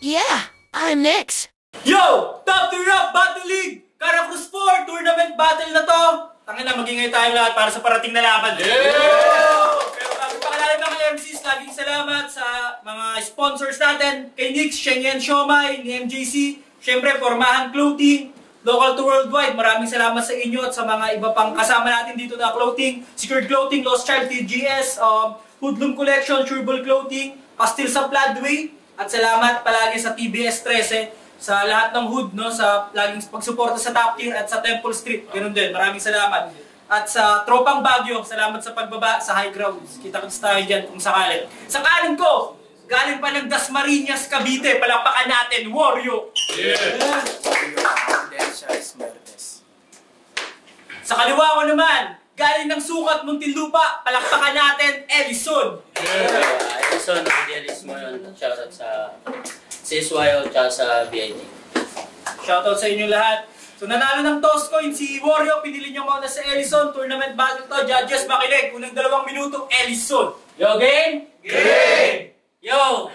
Yeah, I'm next. Yo! Top 3 Rap Battle League! Caracruz 4 Tournament Battle na to! Tangina, magingay tayo lahat para sa parating na laban. Yeah! Pero bago pakilala ng mga MCs, laging salamat sa mga sponsors natin. Kay Nix, Shenyan Siomai, ni MJC, syempre Formahan Clothing, local to worldwide. Maraming salamat sa inyo at sa mga iba pang kasama natin dito na clothing. Secured Clothing, Lost Child TGS, Hoodlum Collection, Sureball Clothing, Pastil sa Floodway. At salamat palagi sa TBS 13 sa lahat ng hood, no, sa laging pagsuporta sa Top Tier at sa Temple Street. Ganun din, maraming salamat. At sa Tropang Baguio, salamat sa pagbaba sa high grounds. Kita-kits tayo dyan kung sakali. Sa kanan ko, galing pa ng Dasmariñas, Cavite, palakpakan natin, Wario! Yeah! Sa kaliwa ko naman, galing ng Sukat, Muntinlupa, palakpakan natin, Ellison! Yeah! Ellison, idealist mo yun. Shoutout sa CSYO at sa BIT. Shoutout sa inyo lahat. So nanalo ng toss coin si Wario, pinili niyo muna sa Ellison. Tournament battle to, judges makinig. Unang 2 minuto, Ellison. Yo, game? Game! Yo,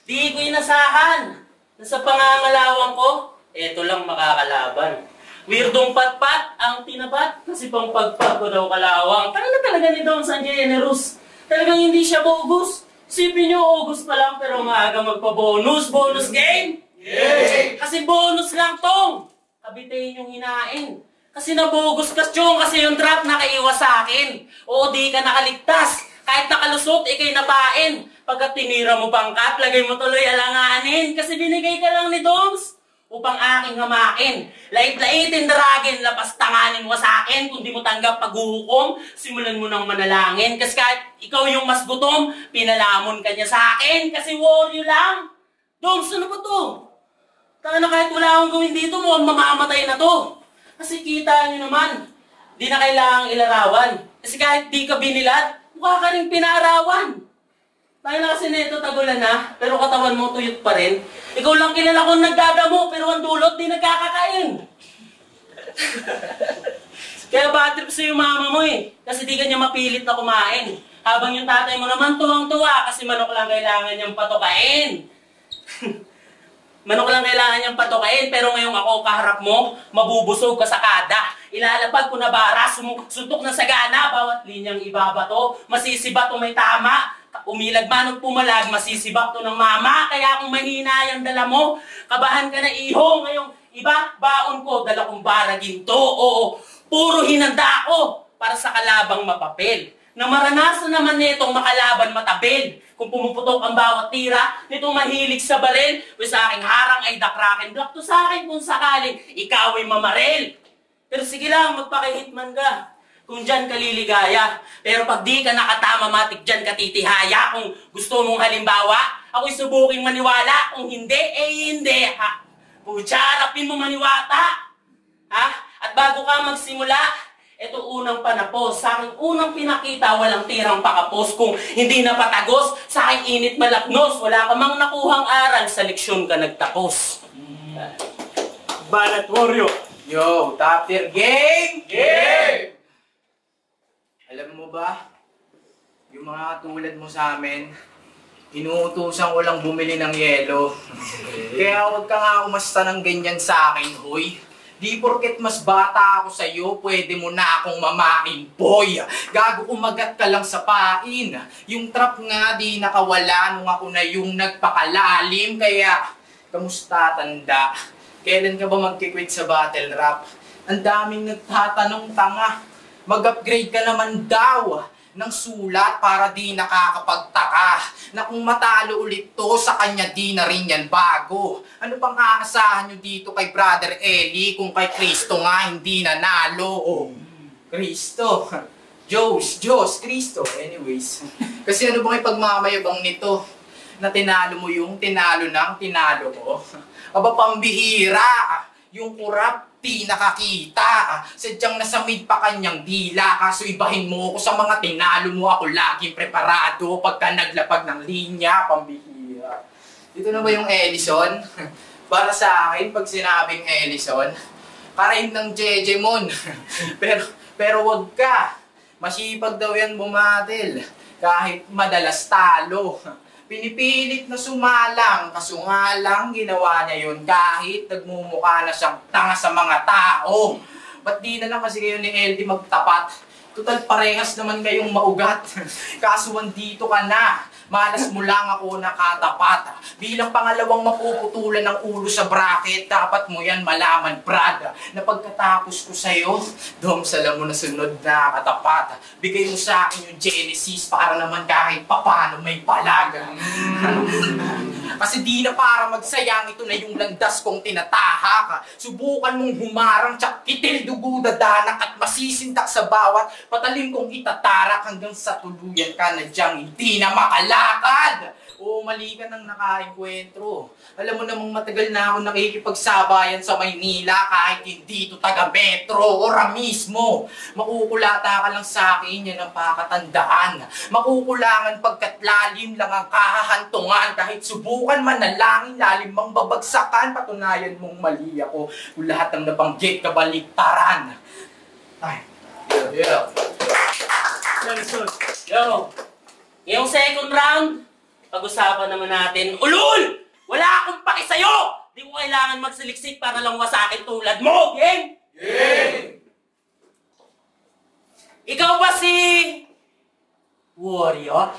di ko inasahan. Nasa pangangalawang ko, eto lang makakalaban. Weirdong patpat ang tinapat kasi pang pagpag ko daw kalawang. Talaga ni Don San Generous. Talagang hindi siya bogus. Sipin nyo, August pa lang pero maaga magpa-bonus. Bonus game! Yay! Kasi bonus lang tong! Kabitayin yung hinain. Kasi nabogus ka, Chong, kasi yung trap nakaiwas sa akin. Oo, di ka nakaligtas. Kahit nakalusot, ikay napain. Pagka tinira mo pangkat, lagay mo tuloy alanganin. Kasi binigay ka lang ni Doms upang aking hamakin. Lait-laitin daragin, lapas tanganin mo sa akin. Kung di mo tanggap paghuhukom, simulan mo ng manalangin. Kasi kahit ikaw yung mas gutom, pinalamon ka niya sa akin. Kasi warrior lang. Doms, ano ba to? Taka na kahit wala akong gawin dito, mukhang mamamatay na to. Kasi kita nyo naman, di na kailangang ilarawan. Kasi kahit di ka binilad, mukha ka rin pinaarawan. Tayo na kasi neto tagulan na, pero katawan mo tuyot pa rin. Ikaw lang kilala kong nagdadamo, pero ang dulot di nagkakakain. Kaya bad trip sa yung mama mo eh, kasi di ka niya mapilit na kumain. Habang yung tatay mo naman tuwang-tuwa, kasi manok lang kailangan niyang patukain. Manok lang kailangan niyang patukain, pero ngayong ako kaharap mo, mabubusog ka sa kada. Ilalapag ko na baras, suntok na sagana, bawat linyang ibabato, masisibak kung may tama. Umilag man o pumalag, masisibak to ng mama. Kaya kung mahina yung dala mo, kabahan ka na iho. Ngayong iba, baon ko, dala kong baragin to. Oo, puro hinanda ako para sa kalabang mapapel. Na maranasan naman nitong makalaban matabil. Kung pumuputok ang bawat tira, nitong mahilig sa baril, o sa aking harang ay dakraken. Block to sa akin kung sakaling ikaw ay mamaril. Pero sige lang, magpakihitman ka. Kung dyan ka liligaya. Pero pag di ka nakatama, matik dyan ka titihaya. Kung gusto mong halimbawa, ako'y subuking maniwala. Kung hindi, eh hindi. Ha? Pucha, harapin mo maniwata. Ha? At bago ka magsimula, ito unang panapos. Sa aking unang pinakita, walang tirang pakapos. Kung hindi na patagos, sa aking init malapnos. Wala ka mang nakuhang aral, sa leksyon ka nagtapos. Banat Wario. Yo, Top Tier Gang! Game! Alam mo ba, yung mga tulad mo sa amin, inuutusan ko lang bumili ng yelo. Kaya huwag ka nga umasta ng ganyan sa akin, hoy. Di porket mas bata ako sa'yo, pwede mo na akong mamakin, boy. Gago, umagat ka lang sa pain. Yung trap nga di nakawala nung ako na yung nagpakalalim. Kaya, kamusta tanda? Kailan ka ba magkikwit sa battle rap? Ang daming nagtatanong tanga. Mag-upgrade ka naman daw ng sulat para di nakakapagtaka na kung matalo ulit to, sa kanya di na rin yan bago. Ano pang aasahan nyo dito kay Brother Eli kung kay Kristo nga hindi nanalo? Oh, Kristo. Diyos, Kristo. Anyways, kasi ano bang ipagmamayabang nito na tinalo mo yung tinalo ng tinalo ko? Aba, pambihira. Yung kurap, di nakakita. Sadyang nasa mid pa kanyang dila. Kaso ibahin mo ako sa mga tinalo mo. Ako laging preparado pagka naglapag ng linya. Pambihira. Dito na ba yung Ellison? Para sa akin, pag sinabing Ellison, karain ng Jejemon. pero wag ka. Masipag daw yan bumatil. kahit madalas talo. Pinipilit na sumalang, kaso nga lang ginawa niya yun kahit nagmumukha na siyang tanga sa mga tao. Ba't di na lang kasi kayo ni LD magtapat? Total parehas naman kayong maugat. Kaso andito ka na. Malas mo lang ako nakatapat. Bilang pangalawang mapuputulan ng ulo sa bracket, dapat mo yan malaman, Brad. Na pagkatapos ko sa'yo, Doms, alam mo na sunod na katapat. Bigay mo sa akin yung Genesis para naman kahit papano may palaga. Kasi di na para magsayang, ito na yung landas kong tinatahak. Subukan mong humarang, tsak kitil dugo dadanak at masisintak sa bawat patalim kong itatarak hanggang sa tuluyan ka na diyang hindi na makalakad. O mali ka nang nakaenkwentro. Alam mo namang matagal na ako nakikipagsabayan sa Maynila kahit hindi ito taga-metro o mismo. Makukulata ka lang sa akin, yan ang pakatandaan. Makukulangan pagkat lalim lang ang kahahantungan. Kahit subukan manalangin, lalim mang babagsakan, patunayan mong mali ako. Kung lahat ng nabanggit kabaliktaran. Ay, yeah. Yo, yung second round, pag-usapan naman natin, ulul! Wala akong paki sa'yo! Di ko kailangan magsaliksik para lang wasakin tulad mo, gang! Game! Ikaw ba si... Warrior?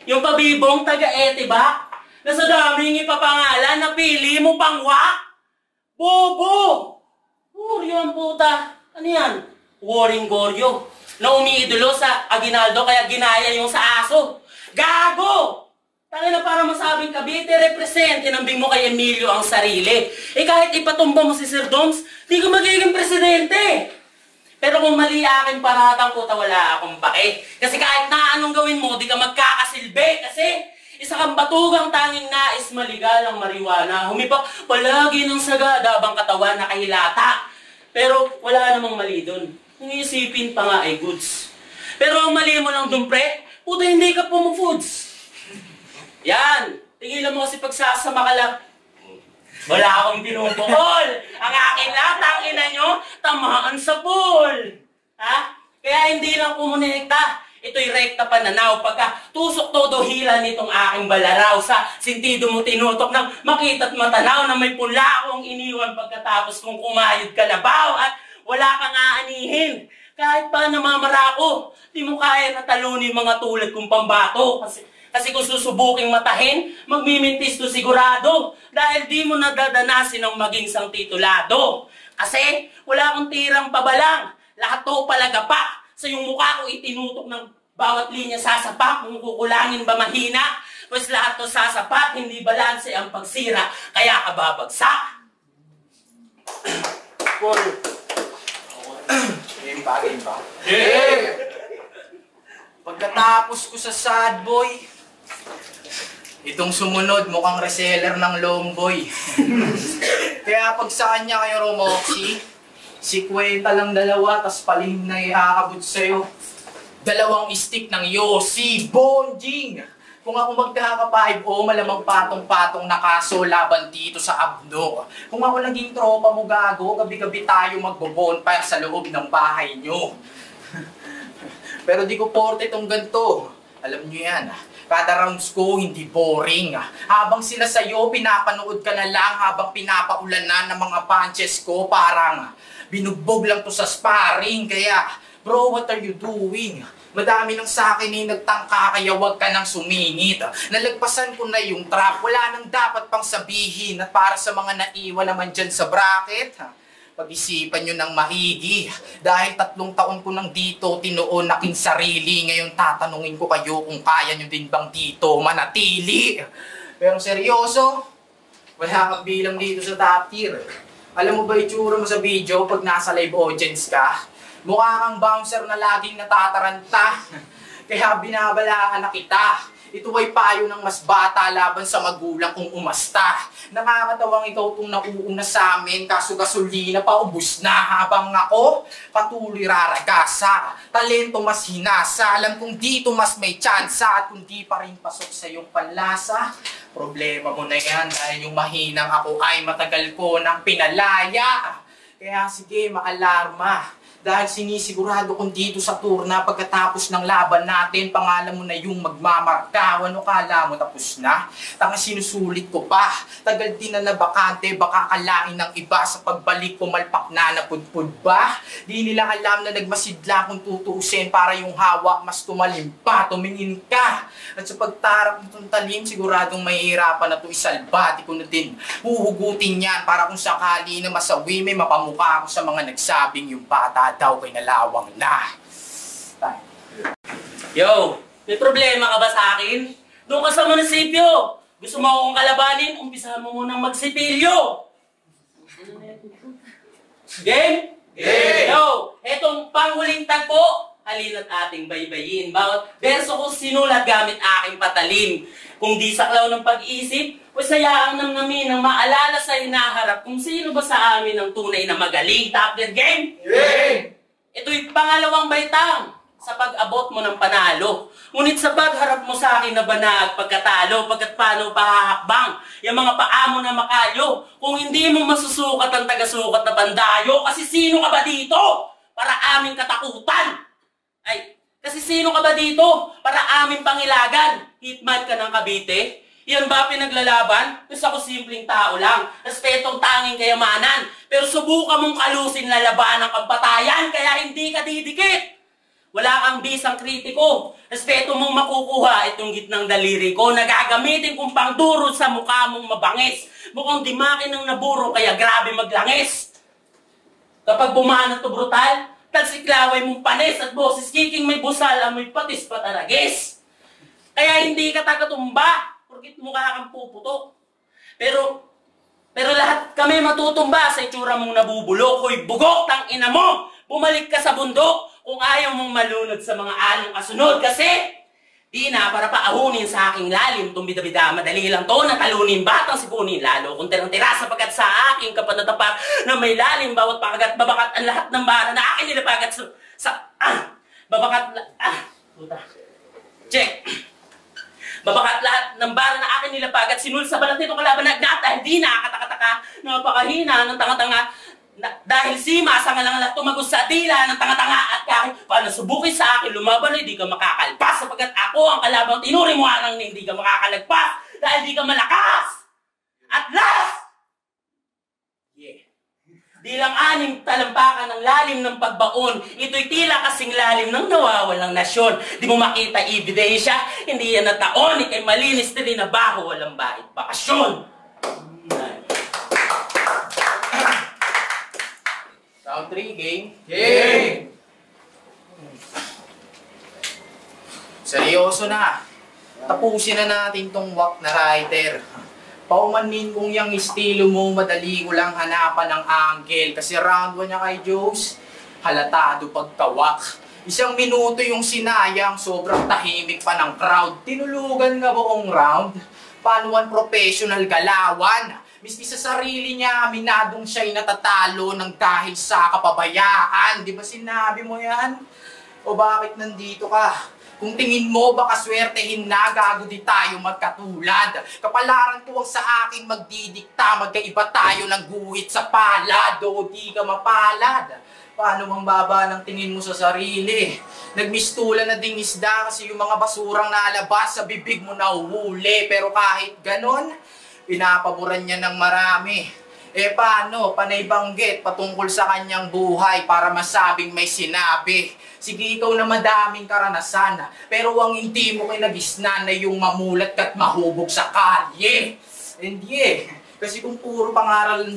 Yung pabibong taga-ete ba? Na sa daming ipapangalan, napili mo pangwa? Bobo! Warrior ang puta. Ano yan? Warring Goryo. Na umiidolo sa Aguinaldo kaya ginaya yung sa aso. Gago! Tangin na para masabing Cavite, represent, tinambing mo kay Emilio ang sarili. Eh kahit ipatumba mo si Sir Doms, di ka magiging presidente. Pero kung mali aking paratang puta, wala akong pake. Kasi kahit na anong gawin mo, di ka magkakasilbi. Kasi isa kang batugang tanging nais maligalang mariwana. Humipak palagi ng sagada bang katawan nakahilata. Pero wala namang mali dun. Kung iisipin pa nga ay goods. Pero ang mali mo lang dun, pre, puta hindi ka pumufoods. Yan! Tigilan mo kasi pagsasama ka lang. Wala akong pinupukol. Ang akin lang, tangina nyo, tamaan sa pool. Ha? Kaya hindi lang kumonekta. Ito'y rekta pananaw. Pagka tusok todo hila nitong aking balaraw. Sa sintido mo tinutok ng makita't matanaw na may pula akong iniwan pagkatapos kong kumayod kalabaw at wala kang aanihin. Kahit pa namamarako, di mo kaya natalunin mga tulad kong pambato. Kasi kung susubuking matahin, magmimintis to sigurado. Dahil di mo nadadanasin ang maging sang titulado. Kasi wala akong tirang pabalang. Lahat to palagapa. Sa yung mukha ko itinutok ng bawat linya sasapak. Kung kukulangin ba mahina? Pues lahat to sasapat. Hindi balanse ang pagsira. Kaya ka babagsak. Paul. Game pa. Yeah! Pagkatapos ko sa sad boy, itong sumunod mukhang reseller ng lomboy. Kaya pag sa kanya kayo Romoxy, 50 lang dalawa, tas palihim na iaabot sa'yo. 2 stick ng Yossi, Bonjing! Kung ako magkaka-5 o malamang patong-patong na kaso laban dito sa Abno. Kung ako naging tropa mo gago, gabi-gabi tayo magbo-bonfire sa loob ng bahay nyo. Pero di ko porte itong ganito. Alam nyo yan. Kada rounds ko, hindi boring. Habang sila sa'yo, pinapanood ka na lang habang pinapaulanan ng mga punches ko. Parang binugbog lang to sa sparring. Kaya, bro, what are you doing? Madami nang sa akin eh nagtangka kaya wag ka nang sumingit. Nalagpasan ko na yung trap. Wala nang dapat pang sabihin. At para sa mga naiwan naman dyan sa bracket, pag-isipan nyo ng maigi. Dahil 3 taon ko nang dito tinuon aking sarili. Ngayon tatanungin ko kayo kung kaya nyo din bang dito manatili. Pero seryoso, wala kang bilang dito sa top tier. Alam mo ba itsura mo sa video pag nasa live audience ka? Mukha kang bouncer na laging natataranta. Kaya binabalaan na kita. Ito ay payo ng mas bata laban sa magulang kung umasta. Nakakatawang ikaw itong nauuna sa amin, kaso gasolina pa ubus na habang ako patuloy raragasa. Talento mas hinasa, alam kong dito mas may tsansa at kung di pa rin pasok sa iyong panlasa, problema mo na yan dahil yung mahinang ako ay matagal ko nang pinalaya. Kaya sige, maalarma. Dahil sinisigurado kong dito sa tour na pagkatapos ng laban natin, pangalan mo na yung magmamarka. Ano kala mo tapos na? Tanga sinusulit ko pa. Tagal din na nabakante, baka kalain ng iba sa pagbalik pumalpak na napudpud ba? Di nila alam na nagmasidla kung tutuusin para yung hawak mas tumalim pa, tumingin ka. At sa pagtarap nitong talim, siguradong mahihirapan na ito isalba. Di ko na din huhugutin yan para kung sakali na masawi, may mapamukha ako sa mga nagsabing yung bata daw kay nalawang na. Yo, may problema ka ba sa akin? Doon ka sa munisipyo. Gusto mo akong kalabanin, umpisahan mo munang magsipilyo. Game? Game! Yo, etong panghuling tagpo, halina't ating baybayin. Bawat verso ko sinulat gamit aking patalim. Kung di saklaw ng pag-isip, o sayaang namnamin ng maalala sa hinaharap kung sino ba sa amin ang tunay na magaling. Top their game? Game! Ito'y pangalawang baitang sa pag-abot mo ng panalo. Ngunit sa pagharap mo sa akin na banag pagkatalo, pagkat paano pahahakbang, yung mga paa mo na makalyo, kung hindi mo masusukat ang tagasukat na pandayo, kasi sino ka ba dito para aming katakutan? Ay, kasi sino ka ba dito para aming pangilagan? Hitman ka ng Cavite? Yan ba pinaglalaban? Kasi ako simpleng tao lang. Respetong tanging kayamanan. Pero subukan mong kalusin na laban ng kampatayan, kaya hindi ka didikit. Wala kang bisang kritiko. Respeto mong makukuha itong gitnang daliri ko na gagamitin kong pangdurot sa mukha mong mabangis. Mukhang dimakin ng naburo kaya grabe maglangis. Kapag bumanat to brutal, talsiklaway mong panis at boses kiking may busal amoy patis pataragis. Kaya hindi ka tagatumba, porkit mukha kang puputok. Pero lahat kami matutumba sa itsura mong nabubulok. Hoy, bugok tang ina mo! Bumalik ka sa bundok kung ayaw mong malunod sa mga along kasunod. Kasi, di na para paahunin sa aking lalim itong bida-bida. Madali lang to na talunin batang sipunin. Lalo kung tirang-tira sapagkat sa aking kapanatapak na may lalim bawat pakagat babakat ang lahat ng bara na akin nilapagat puta. Check. Babakat lahat ng bara na akin nilapagat sinul sa balat nito kalaban na agnat dahil di nakakatakataka, napakahina ng tanga-tanga. Dahil si Masa nga lang tumagos sa dila ng tanga-tanga at kahit paano subukin sa akin lumaban, hindi ka makakalpas sapagkat ako ang kalabang tinuri mo nang hindi ka makakalagpas dahil di ka malakas. At last! Yeah. Di lang aning talampakan ng lalim ng pagbaon, ito'y tila kasing lalim ng nawawalang nasyon. Di mo makita ebidensya, hindi yan na taon, ikay malinis din na baho, walang bait bakasyon. Round 3, game. Game! Seryoso na. Tapusin na natin tong wak na rider. Paumanmin kung yung estilo mo, madali ko lang hanapan ng angle. Kasi round 1 niya kay Joes, halatado pagkawak. 1 minuto yung sinayang, sobrang tahimik pa ng crowd. Tinulugan nga buong round. Paano ang professional galawan? Miski sa sarili niya, aminadong siya'y natatalo ng dahil sa kapabayaan. Di ba sinabi mo yan? O bakit nandito ka? Kung tingin mo, baka swertehin na, gago di tayo magkatulad. Kapalaran ko ang sa akin magdidikta, magkaiba tayo ng guhit sa palad, o di ka mapalad. Paano mang baba ng tingin mo sa sarili? Nagmistulan na ding isda kasi yung mga basurang nalabas sa bibig mo na uhuli. Pero kahit ganon, pinapaboran niya ng marami. Paano? Panay banggit patungkol sa kanyang buhay para masabing may sinabi. Sige, ikaw na madaming karanasan, pero ang hindi mo kinagisnan na yung mamulat at mahubog sa kalye. And yeah, kasi kung puro pangaral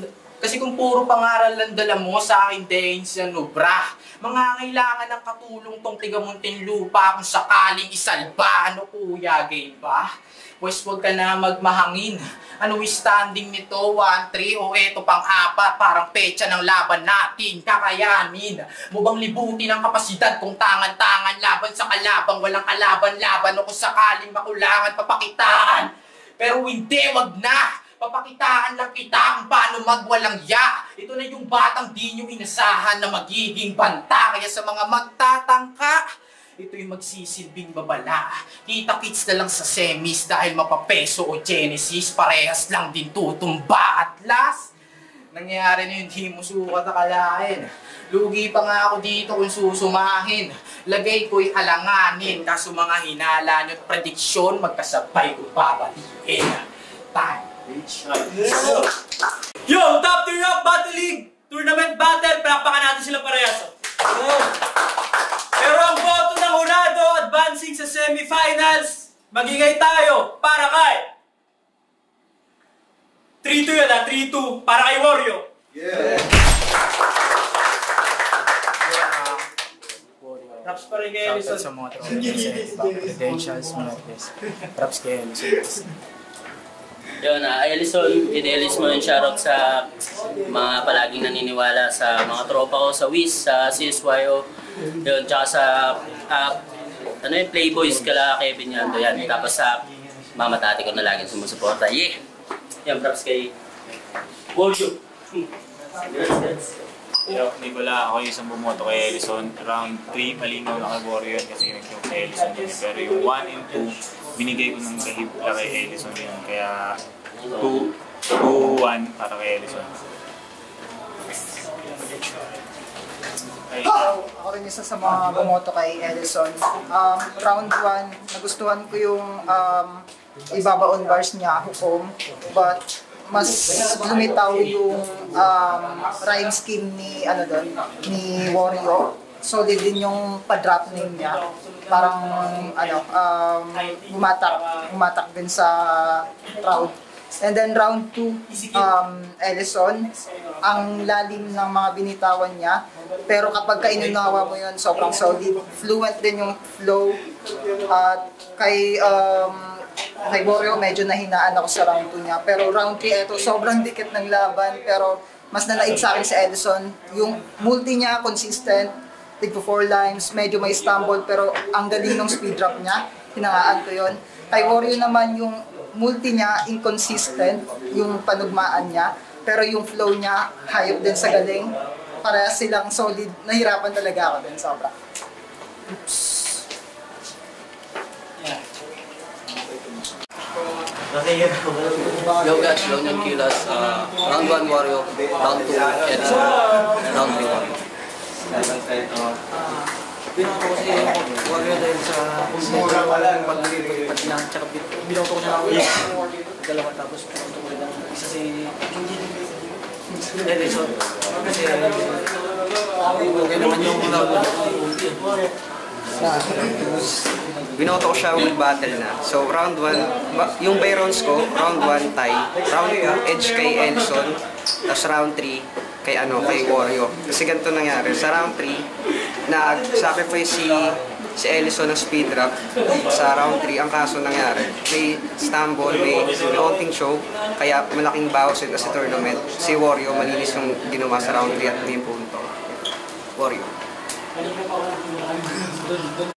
lang dala mo sa akin din sa nubra. Mangangailangan ng katulong tong tigamunting lupa kung sakaling isalba. Ano kuya, game ba? Pues huwag ka na magmahangin. Ano standing nito? 1, 3 o eto pang 4? Parang pecha ng laban natin. Kakayanin. Mubang libutin ang kapasidad kung tangan-tangan laban sa kalabang walang kalaban-laban o kung sakaling makulangan papakitaan. Pero hindi, wag na. Papakitaan lang kita kung paano magwalang ya. Ito na yung batang di nyo inasahan na magiging banta. Kaya sa mga magtatangka, ito'y magsisilbing babala. Kita-kits na lang sa semis dahil mapapeso o Genesis, parehas lang din tutumba. At last, Nangyari na yun, di mo sukat akalain. Lugi pa nga ako dito kung susumahin. Lagay ko'y alanganin, kaso mga hinala nyo't prediksyon, magkasabay kong babalikin. Time, reach. Yo, top tier up Battle League! Tournament battle, palakpakan natin sila parehas. Pero ang boto ng Hunado advancing sa semifinals, magingay tayo para kay 3-2 yan 3-2 para kay Wario. Yeah. Props pa rin kay Shoutout Ellison. sa mga credentials mo. Props kay Ellison. Yun, Ellison, in-Ellis mo yung shoutout sa mga palaging naniniwala sa mga tropa ko sa WIS, sa CSYO, yun, tsaka sa ano yung Playboys kala Kevin Yando yan, tapos sa mama tati ko na laging sumusuporta. Yeah! Yan, props kay Wario. Yo, Nicola, ako yung isang bumoto kay Ellison. Round 3, malinaw na kay Wario yun kasi nag-joke kay Ellison yun. Pero yung 1 and 2, binigay ko ng kahipla kay Ellison yun. Kaya 2-1 para kay Ellison. Ako rin isa sa mga bumoto kay Ellison. Round 1, nagustuhan ko yung ibabaon bars niya, hukom. But mas lumitaw yung rhyme scheme ni ni Wario. Solid din yung pa-drop name niya. Parang bumatak din sa crowd. And then round 2, Ellison, ang lalim ng mga binitawan niya. Pero kapag kainunawa mo yun, sobrang solid. Fluent din yung flow. At kay Wario, medyo nahinaan ako sa round 2 niya. Pero round 3, eto, sobrang dikit ng laban. Pero mas nanaig sa akin si Ellison. Yung multi niya, consistent. Tigpo 4 lines, medyo may stumble. Pero ang galing ng speed drop niya, hinangaan ko yun. Kay Wario naman, yung multi niya, inconsistent. Yung panugmaan niya. Pero yung flow niya, hayop din sa galing. Para silang solid. Nahirapan talaga ako din, sobra. Yo guys, Lonian Kilas, round 1 Wario, round 2 Edison, round 3 Wario. Binoto ko si Wario dahil sa paglilipad niya, tsaka binoto ko siya ng dalawa tapos binoto ko rin ng isa si Edison. Kasi okay naman yung round 1. Binoto ko siya with battle na. So round 1, yung by rounds ko, round 1 tie, round 2 edge kay Ellison, tapos round 3 kay Wario. Kasi ganito nangyari, sa round 3, nag-sacrifice si Ellison ng speed drop. Sa round 3, ang kaso nangyari, may stumble, may counting show, kaya malaking bawas ito sa tournament. Si Wario, malinis yung ginawa sa round 3 at may punto. Wario.